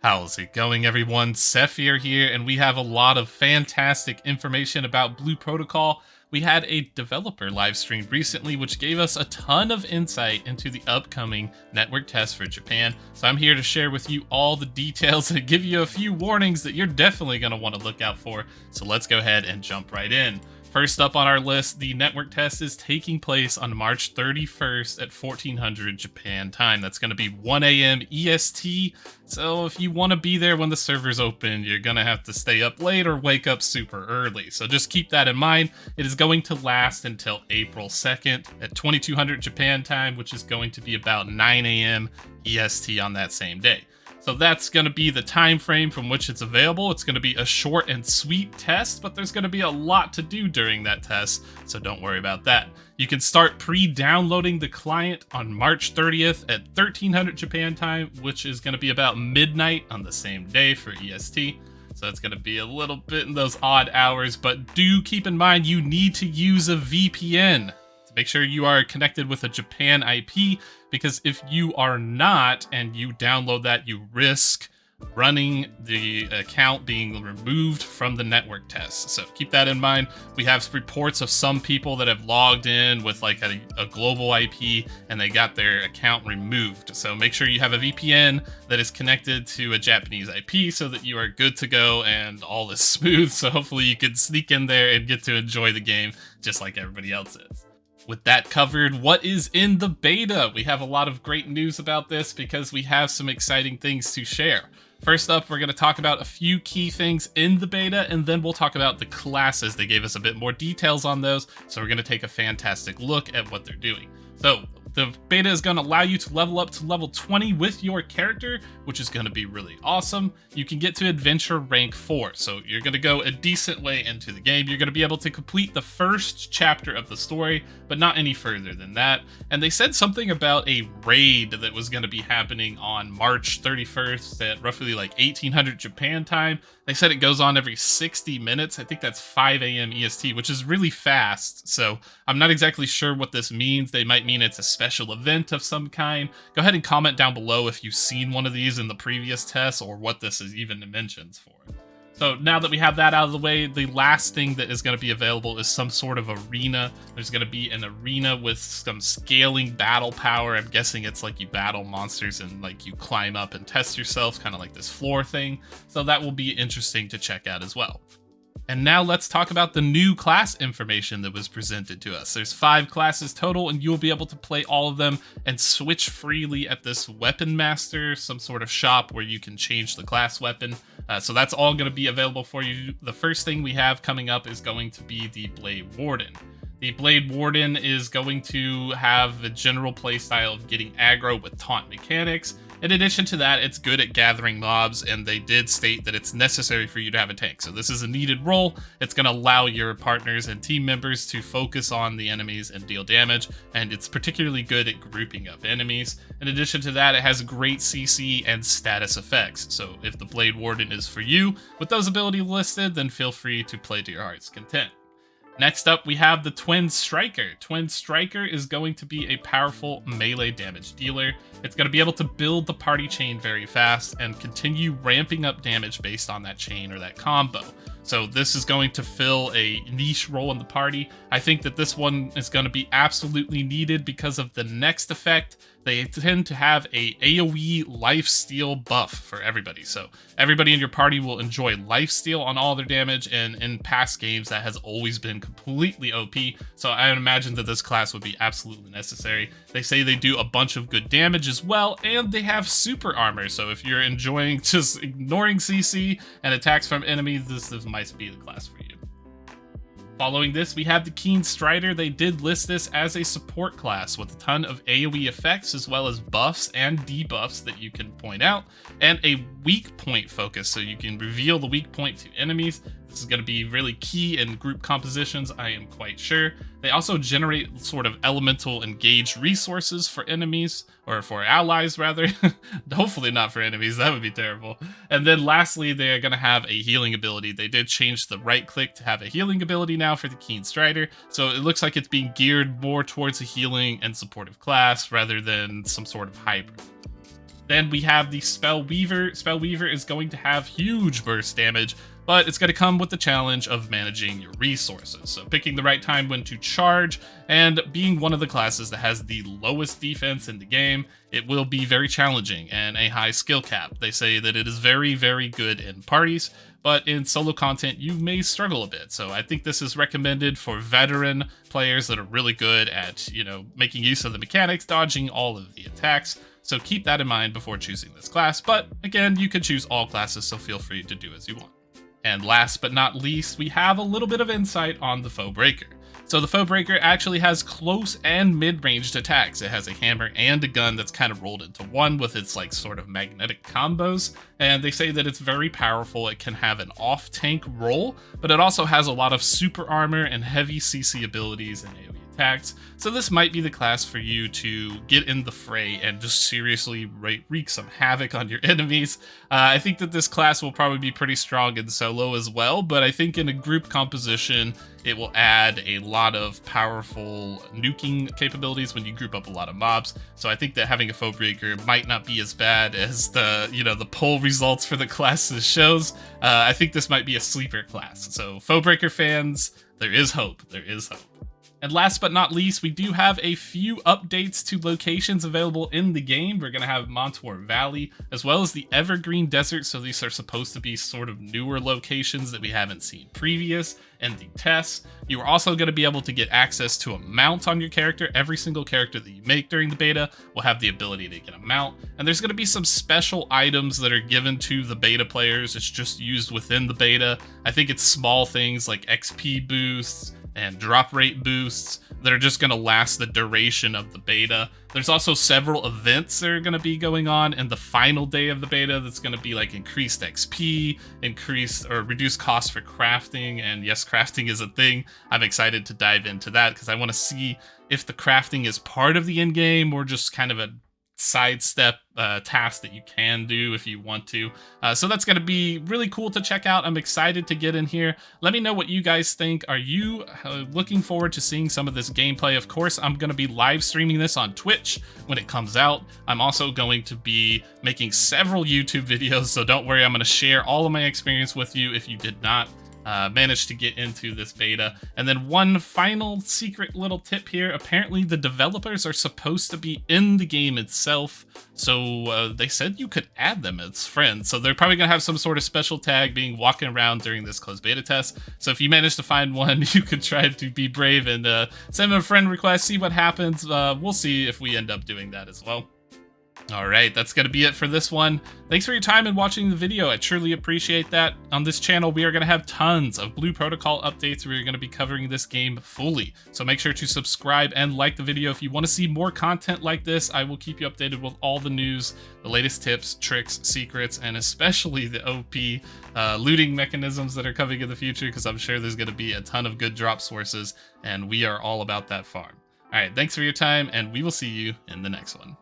How's it going, everyone? Sethphir here, and we have a lot of fantastic information about Blue Protocol. We had a developer live stream recently, which gave us a ton of insight into the upcoming network test for Japan. So I'm here to share with you all the details and give you a few warnings that you're definitely going to want to look out for. So let's go ahead and jump right in. First up on our list, the network test is taking place on March 31st at 1400 Japan time. That's going to be 1 a.m. EST. So if you want to be there when the servers open, you're going to have to stay up late or wake up super early. So just keep that in mind. It is going to last until April 2nd at 2200 Japan time, which is going to be about 9 a.m. EST on that same day. So that's going to be the time frame from which it's available. It's going to be a short and sweet test, but there's going to be a lot to do during that test, so don't worry about that. You can start pre-downloading the client on March 30th at 1300 Japan time, which is going to be about midnight on the same day for EST. So it's going to be a little bit in those odd hours, but do keep in mind you need to use a VPN. Make sure you are connected with a Japan IP, because if you are not and you download that, you risk running the account being removed from the network test. So keep that in mind. We have reports of some people that have logged in with like a global IP and they got their account removed. So make sure you have a VPN that is connected to a Japanese IP so that you are good to go and all is smooth. So hopefully you can sneak in there and get to enjoy the game just like everybody else is. With that covered, what is in the beta? We have a lot of great news about this because we have some exciting things to share. First up, we're going to talk about a few key things in the beta, and then we'll talk about the classes. They gave us a bit more details on those, so we're going to take a fantastic look at what they're doing. So the beta is going to allow you to level up to level 20 with your character, which is going to be really awesome. You can get to adventure rank 4, so you're going to go a decent way into the game. You're going to be able to complete the first chapter of the story, but not any further than that. And they said something about a raid that was going to be happening on March 31st at roughly like 1800 Japan time. They said it goes on every 60 minutes. I think that's 5 a.m. EST, which is really fast. So I'm not exactly sure what this means. They might mean it's a special event of some kind. Go ahead and comment down below if you've seen one of these in the previous tests or what this is even mentions for. So now that we have that out of the way, the last thing that is going to be available is some sort of arena. There's going to be an arena with some scaling battle power. I'm guessing it's like you battle monsters and like you climb up and test yourself, kind of like this floor thing. So that will be interesting to check out as well. And now let's talk about the new class information that was presented to us. There's 5 classes total, and you'll be able to play all of them and switch freely at this Weapon Master, some sort of shop where you can change the class weapon. So that's all going to be available for you. The first thing we have coming up is going to be the Blade Warden. The Blade Warden is going to have the general playstyle of getting aggro with taunt mechanics. In addition to that, it's good at gathering mobs, and they did state that it's necessary for you to have a tank. So this is a needed role. It's going to allow your partners and team members to focus on the enemies and deal damage, and it's particularly good at grouping up enemies. In addition to that, it has great CC and status effects. So if the Blade Warden is for you, with those abilities listed, then feel free to play to your heart's content. Next up, we have the Twin Striker. Twin Striker is going to be a powerful melee damage dealer. It's going to be able to build the party chain very fast and continue ramping up damage based on that chain or that combo. So this is going to fill a niche role in the party. I think that this one is going to be absolutely needed because of the next effect. They tend to have a AoE lifesteal buff for everybody. So everybody in your party will enjoy lifesteal on all their damage, and in past games that has always been completely OP. So I imagine that this class would be absolutely necessary. They say they do a bunch of good damage as well, and they have super armor. So if you're enjoying just ignoring CC and attacks from enemies, this might be the class for you. Following this, we have the Keen Strider. They did list this as a support class with a ton of AoE effects as well as buffs and debuffs that you can point out, and a weak point focus, so you can reveal the weak point to enemies. This is going to be really key in group compositions, I am quite sure. They also generate sort of elemental engaged resources for enemies, or for allies rather. Hopefully not for enemies, that would be terrible. And then lastly, they're going to have a healing ability. They did change the right click to have a healing ability now for the Keen Strider, so it looks like it's being geared more towards a healing and supportive class rather than some sort of hybrid. Then we have the Spell Weaver. Spell Weaver is going to have huge burst damage, but it's going to come with the challenge of managing your resources. So picking the right time when to charge, and being one of the classes that has the lowest defense in the game, it will be very challenging and a high skill cap. They say that it is very, very good in parties, but in solo content, you may struggle a bit. So I think this is recommended for veteran players that are really good at, making use of the mechanics, dodging all of the attacks. So keep that in mind before choosing this class. But again, you can choose all classes, so feel free to do as you want. And last but not least, we have a little bit of insight on the Foe Breaker. So the Foe Breaker actually has close and mid-ranged attacks. It has a hammer and a gun that's kind of rolled into one with its sort of magnetic combos. And they say that it's very powerful. It can have an off-tank role, but it also has a lot of super armor and heavy CC abilities and AoE attacks. So this might be the class for you to get in the fray and just seriously wreak some havoc on your enemies. I think that this class will probably be pretty strong in solo as well, but I think in a group composition, it will add a lot of powerful nuking capabilities when you group up a lot of mobs. So I think that having a Foe Breaker might not be as bad as the poll results for the classes shows. I think this might be a sleeper class. So Foe Breaker fans, there is hope. There is hope. And last but not least, we do have a few updates to locations available in the game. We're going to have Montour Valley, as well as the Evergreen Desert. So these are supposed to be sort of newer locations that we haven't seen previous in the tests. You are also going to be able to get access to a mount on your character. Every single character that you make during the beta will have the ability to get a mount. And there's going to be some special items that are given to the beta players. It's just used within the beta. I think it's small things like XP boosts and drop rate boosts that are just going to last the duration of the beta. There's also several events that are going to be going on in the final day of the beta that's going to be increased XP, increased or reduced cost for crafting, and yes, crafting is a thing. I'm excited to dive into that because I want to see if the crafting is part of the end game or just kind of a sidestep task that you can do if you want to. So that's going to be really cool to check out. I'm excited to get in here. Let me know what you guys think. Are you looking forward to seeing some of this gameplay? Of course, I'm going to be live streaming this on Twitch when it comes out. I'm also going to be making several YouTube videos, so don't worry, I'm going to share all of my experience with you if you did not managed to get into this beta. And then one final secret little tip here. Apparently the developers are supposed to be in the game itself. So they said you could add them as friends. So they're probably going to have some sort of special tag being walking around during this closed beta test. So if you manage to find one, you could try to be brave and send them a friend request, see what happens. We'll see if we end up doing that as well. All right, that's going to be it for this one. Thanks for your time and watching the video. I truly appreciate that. On this channel, we are going to have tons of Blue Protocol updates. We're going to be covering this game fully. So make sure to subscribe and like the video. If you want to see more content like this, I will keep you updated with all the news, the latest tips, tricks, secrets, and especially the OP looting mechanisms that are coming in the future, because I'm sure there's going to be a ton of good drop sources, and we are all about that farm. All right, thanks for your time, and we will see you in the next one.